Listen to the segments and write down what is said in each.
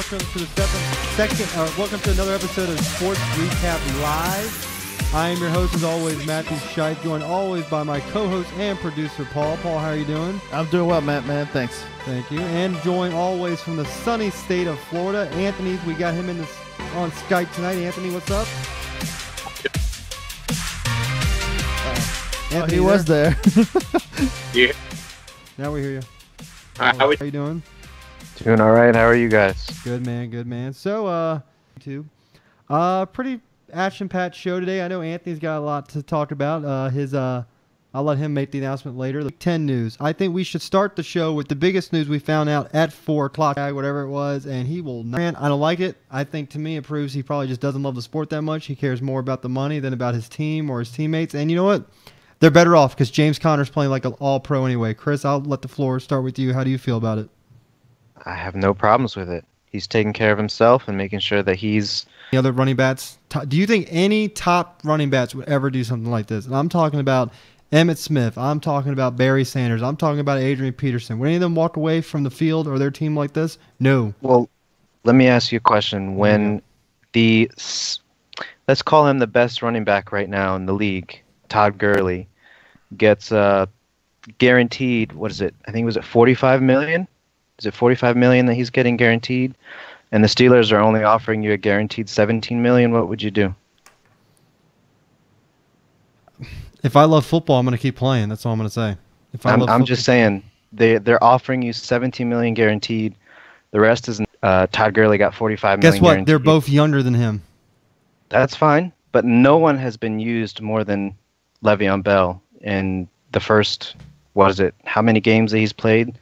welcome to welcome to another episode of Sports Recap Live. I am your host, as always, Matthew Scheit, joined always by my co-host and producer, Paul. Paul, how are you doing? I'm doing well, Matt, man. Thanks. Thank you. And joined always from the sunny state of Florida, Anthony. We got him on Skype tonight. Anthony, what's up? Anthony, he was there. Yeah. Now we hear you. How are you doing? Doing all right. How are you guys? Good, man. Good, man. So, pretty action-packed show today. I know Anthony's got a lot to talk about. I'll let him make the announcement later. The 10 news. I think we should start the show with the biggest news we found out at 4 o'clock, whatever it was, and he will not. I don't like it. I think, to me, it proves he probably just doesn't love the sport that much. He cares more about the money than about his team or his teammates. And you know what? They're better off because James Conner's playing like an all-pro anyway. Chris, I'll let the floor start with you. How do you feel about it? I have no problems with it. He's taking care of himself and making sure that he's... The other running backs, do you think any top running backs would ever do something like this? And I'm talking about Emmitt Smith. I'm talking about Barry Sanders. I'm talking about Adrian Peterson. Would any of them walk away from the field or their team like this? No. Well, let me ask you a question. When let's call him the best running back right now in the league, Todd Gurley, gets guaranteed, what is it? I think it was at $45 million? Is it $45 million that he's getting guaranteed? And the Steelers are only offering you a guaranteed $17 million. What would you do? If I love football, I'm going to keep playing. That's all I'm going to say. I'm just saying they're offering you $17 million guaranteed. The rest is Todd Gurley got $45 million. Guess what? Guaranteed. They're both younger than him. That's fine, but no one has been used more than Le'Veon Bell in the first. What is it? How many games that he's played?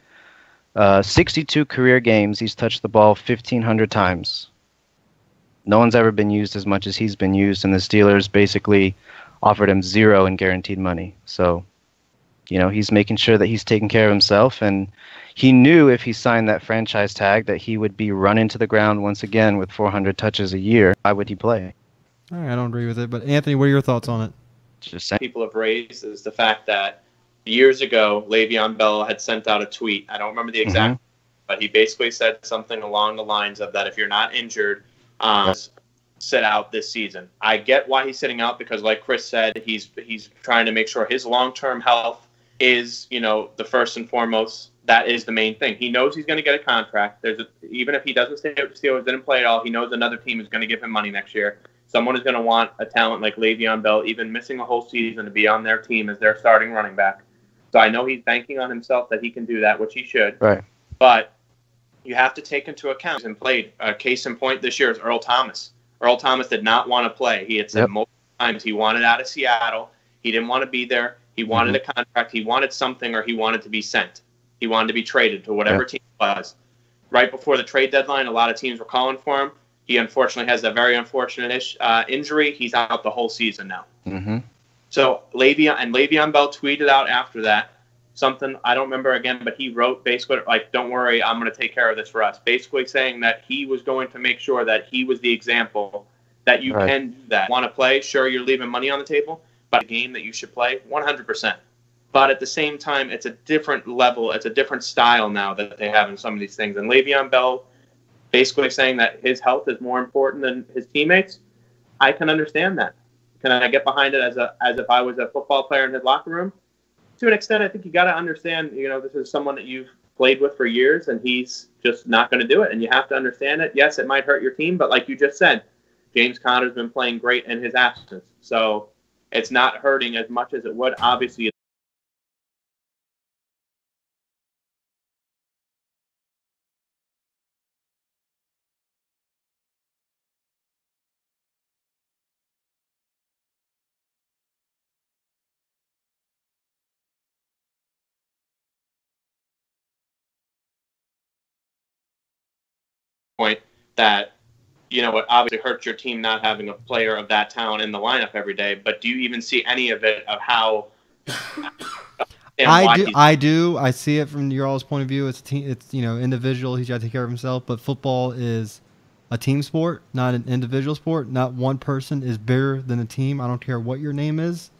62 career games. He's touched the ball 1,500 times. No one's ever been used as much as he's been used, and the Steelers basically offered him zero in guaranteed money. So, he's making sure that he's taking care of himself, and he knew if he signed that franchise tag that he would be run into the ground once again with 400 touches a year. Why would he play? All right, I don't agree with it, but Anthony, what are your thoughts on it? Just saying. People have raised is the fact that years ago, Le'Veon Bell had sent out a tweet. I don't remember the exact, but he basically said something along the lines of that if you're not injured, sit out this season. I get why he's sitting out because, like Chris said, he's trying to make sure his long-term health is, the first and foremost. That is the main thing. He knows he's going to get a contract. Even if he doesn't stay with the Steelers, didn't play at all, he knows another team is going to give him money next year. Someone is going to want a talent like Le'Veon Bell, even missing a whole season, to be on their team as their starting running back. So I know he's banking on himself that he can do that, which he should. Right. But you have to take into account and played. Case in point this year is Earl Thomas. Earl Thomas did not want to play. He had said multiple times he wanted out of Seattle. He didn't want to be there. He wanted a contract. He wanted something, or he wanted to be sent. He wanted to be traded to whatever team it was. Right before the trade deadline, a lot of teams were calling for him. He unfortunately has a very unfortunate injury. He's out the whole season now. Mm-hmm. So Le'Veon Bell tweeted out after that something, I don't remember again, but he wrote basically like, don't worry, I'm going to take care of this for us. Basically saying that he was going to make sure that he was the example that you can do that. Want to play? Sure, you're leaving money on the table, but a game that you should play 100%. But at the same time, it's a different level. It's a different style now that they have in some of these things. And Le'Veon Bell basically saying that his health is more important than his teammates. I can understand that. Can I get behind it as if I was a football player in his locker room? To an extent, I think you got to understand, this is someone that you've played with for years, and he's just not going to do it. And you have to understand it. Yes, it might hurt your team, but like you just said, James Conner's been playing great in his absence. So it's not hurting as much as it would. Obviously, point that, it obviously hurts your team not having a player of that talent in the lineup every day. But do you even see any of it of how? I do. I see it from your all's point of view. It's a team. It's individual. He's got to take care of himself. But football is a team sport, not an individual sport. Not one person is bigger than a team. I don't care what your name is.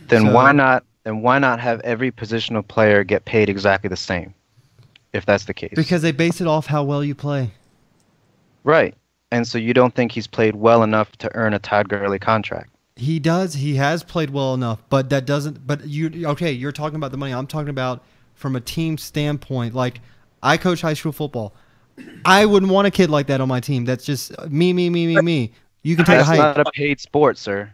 Then why not? Then why not have every positional player get paid exactly the same? If that's the case. Because they base it off how well you play. Right. And so you don't think he's played well enough to earn a Todd Gurley contract? He does. He has played well enough, but that doesn't. But okay? You're talking about the money. I'm talking about from a team standpoint. Like, I coach high school football. I wouldn't want a kid like that on my team. That's just me, me, me, me, me. You can take a That's hike. not a paid sport, sir.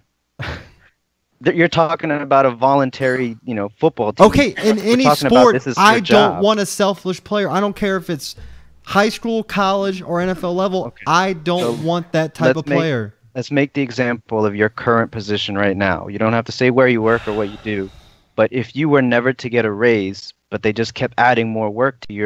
You're talking about a voluntary, football team. Okay, in any talking about sport, this is I your don't job. want a selfish player. I don't care if it's high school, college, or NFL level. Okay. I don't So want that type of player. Let's make the example of your current position right now. You don't have to say where you work or what you do. But if you were never to get a raise, but they just kept adding more work to your